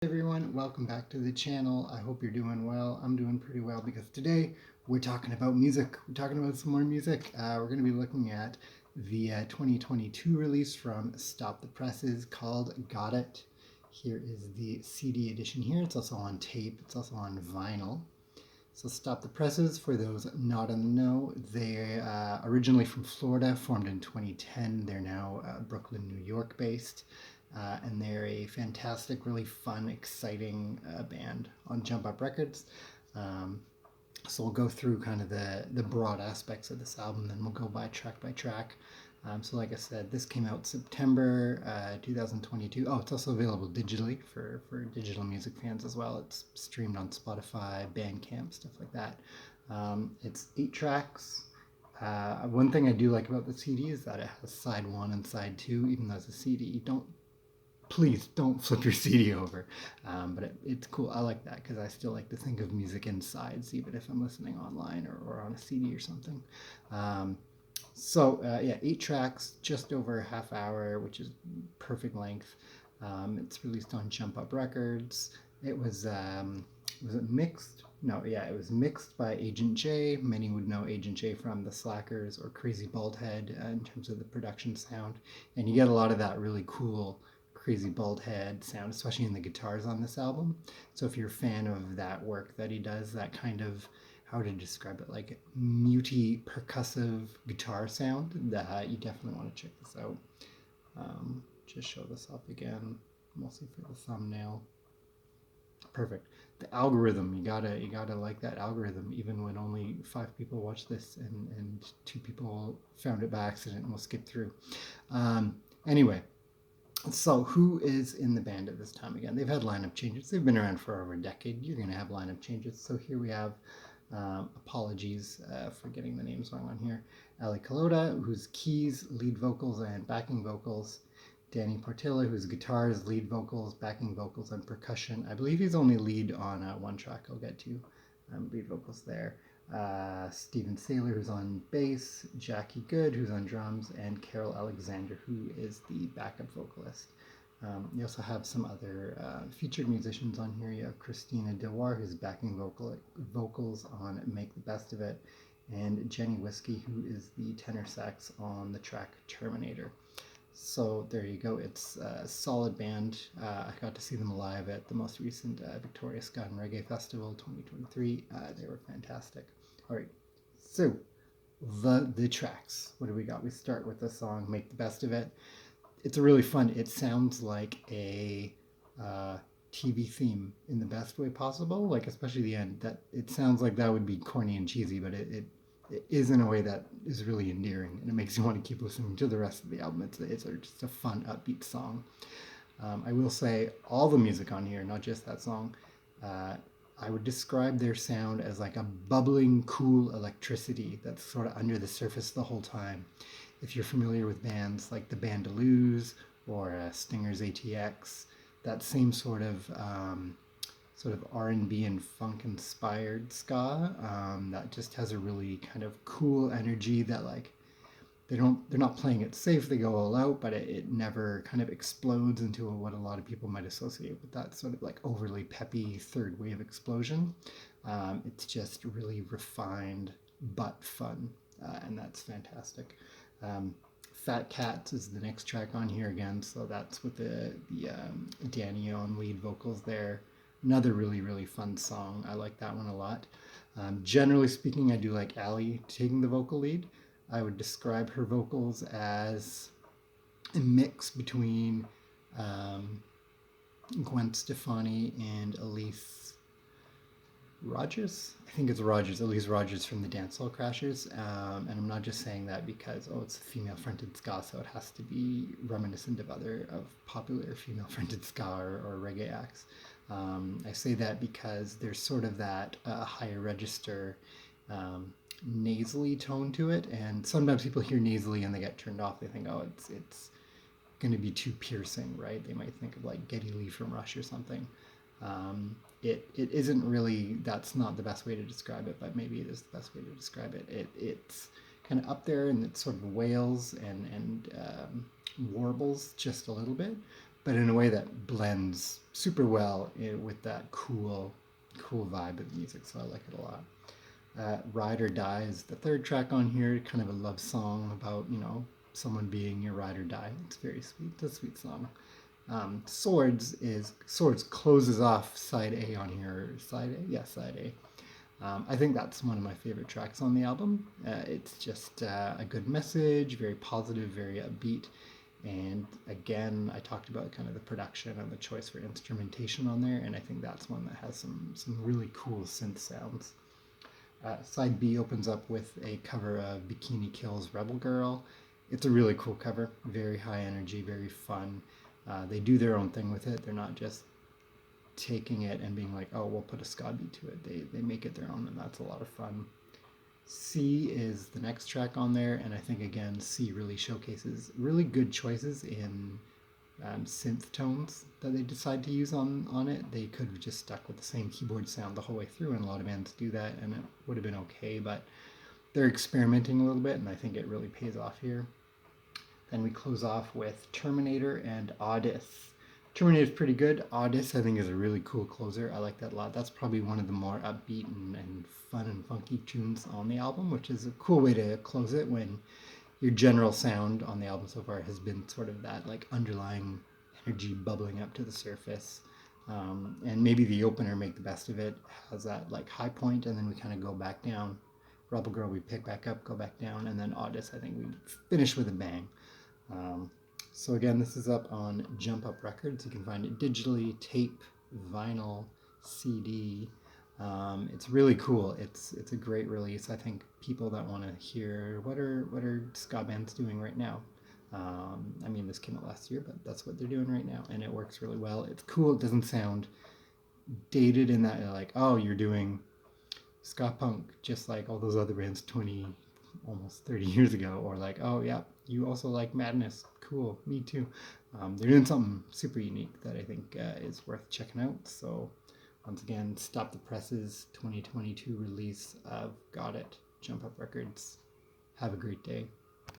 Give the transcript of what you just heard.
Hey everyone, welcome back to the channel. I hope you're doing well. I'm doing pretty well because today we're talking about music. We're talking about some more music. We're going to be looking at the 2022 release from Stop the Presses called Got It. Here is the CD edition here. It's also on tape. It's also on vinyl. So Stop the Presses, for those not in the know, they originally from Florida, formed in 2010. They're now Brooklyn, New York based. And they're a fantastic, really fun, exciting band on Jump Up Records. Um, so we'll go through kind of the broad aspects of this album, then we'll go by track. So like I said, this came out September 2022. Oh, it's also available digitally for digital music fans as well. It's streamed on Spotify, Bandcamp, stuff like that. It's 8 tracks. One thing I do like about the CD is that it has side one and side two, even though it's a CD. Please don't flip your CD over. But it's cool. I like that because I still like to think of music in sides, even if I'm listening online or on a CD or something. Um, yeah, 8 tracks, just over a half hour, which is perfect length. It's released on Jump Up Records. Was it mixed? No, yeah, it was mixed by Agent J. Many would know Agent J from The Slackers or Crazy Bald Head in terms of the production sound. And you get a lot of that really cool Crazy Bald Head sound, especially in the guitars on this album. So if you're a fan of that work that he does, that kind of, how to describe it, like muty percussive guitar sound, that you definitely want to check this out. Just show this up again, mostly for the thumbnail. Perfect. The algorithm, you gotta like that algorithm, even when only 5 people watched this and 2 people found it by accident and will skip through. Anyway, so who is in the band at this time? Again, they've had lineup changes. They've been around for over a decade. You're going to have lineup changes. So here we have, apologies for getting the names wrong on here. Ali Kalota, who's keys, lead vocals, and backing vocals. Danny Portilla, who's guitars, lead vocals, backing vocals, and percussion. I believe he's only lead on one track I'll get to. Lead vocals there. Steven Saylor, who's on bass, Jackie Good, who's on drums, and Carol Alexander, who is the backup vocalist. You also have some other featured musicians on here. You have Christina Dewar, who's backing vocals on Make the Best of It, and Jenny Whiskey, who is the tenor sax on the track Terminator. So there you go. It's a solid band. I got to see them live at the most recent Victoria Ska and Reggae Festival 2023. They were fantastic. All right, so the tracks. What do we got? We start with the song "Make the Best of It." It's a really fun. It sounds like a TV theme in the best way possible. Like especially the end. That it sounds like that would be corny and cheesy, but it is in a way that is really endearing, and it makes you want to keep listening to the rest of the album. It's just a fun, upbeat song. I will say all the music on here, not just that song, I would describe their sound as like a bubbling, cool electricity that's sort of under the surface the whole time. If you're familiar with bands like the Bandaloos or Stinger's ATX, that same sort of R&B and funk inspired ska that just has a really kind of cool energy that like they're not playing it safe, they go all out, but it never kind of explodes into what a lot of people might associate with that sort of like overly peppy third wave explosion. It's just really refined but fun, and that's fantastic. Fat Cats is the next track on here again, so that's with the Danny on lead vocals there. Another really, really fun song. I like that one a lot. Generally speaking, I do like Ali taking the vocal lead. I would describe her vocals as a mix between Gwen Stefani and Elise Rogers. I think it's Rogers, Elise Rogers from the Dancehall Crashers. And I'm not just saying that because, oh, it's female-fronted ska, so it has to be reminiscent of popular female-fronted ska or reggae acts. I say that because there's sort of that higher register nasally tone to it, and sometimes people hear nasally and they get turned off. They think, oh, it's going to be too piercing, right? They might think of like Geddy Lee from Rush or something. It isn't really. That's not the best way to describe it, but maybe it is the best way to describe it. It's kind of up there and it sort of wails and warbles just a little bit, but in a way that blends super well with that cool vibe of the music. So I like it a lot. Ride or Die is the third track on here, kind of a love song about, someone being your ride or die. It's very sweet. It's a sweet song. Swords closes off side A on here. Side A? Yeah, side A. I think that's one of my favorite tracks on the album. It's just a good message, very positive, very upbeat. And again, I talked about kind of the production and the choice for instrumentation on there, and I think that's one that has some really cool synth sounds. Side B opens up with a cover of Bikini Kill's Rebel Girl. It's a really cool cover, very high energy, very fun. They do their own thing with it. They're not just taking it and being like, oh, we'll put a ska beat to it. They make it their own, and that's a lot of fun. C is the next track on there, and I think again C really showcases really good choices in synth tones that they decide to use on it. They could have just stuck with the same keyboard sound the whole way through, and a lot of bands do that, and it would have been okay, but they're experimenting a little bit, and I think it really pays off here. Then we close off with Terminator and Audis. Terminator is pretty good. Audis, I think, is a really cool closer. I like that a lot. That's probably one of the more upbeat and fun and funky tunes on the album, which is a cool way to close it when your general sound on the album so far has been sort of that like underlying energy bubbling up to the surface. And maybe the opener, Make the Best of It, has that like high point, and then we kind of go back down. Rebel Girl, we pick back up, go back down, and then Audis, I think we finish with a bang. So again, this is up on Jump Up Records. You can find it digitally, tape, vinyl, CD. It's really cool. It's a great release. I think people that want to hear what are ska bands doing right now. I mean, this came out last year, but that's what they're doing right now, and it works really well. It's cool. It doesn't sound dated in that you're like, oh, you're doing ska punk just like all those other bands 20, almost 30 years ago, or like, oh yeah, you also like Madness. Cool, me too. They're doing something super unique that I think is worth checking out. So once again, Stop the Presses 2022 release of Got It, Jump Up Records. Have a great day.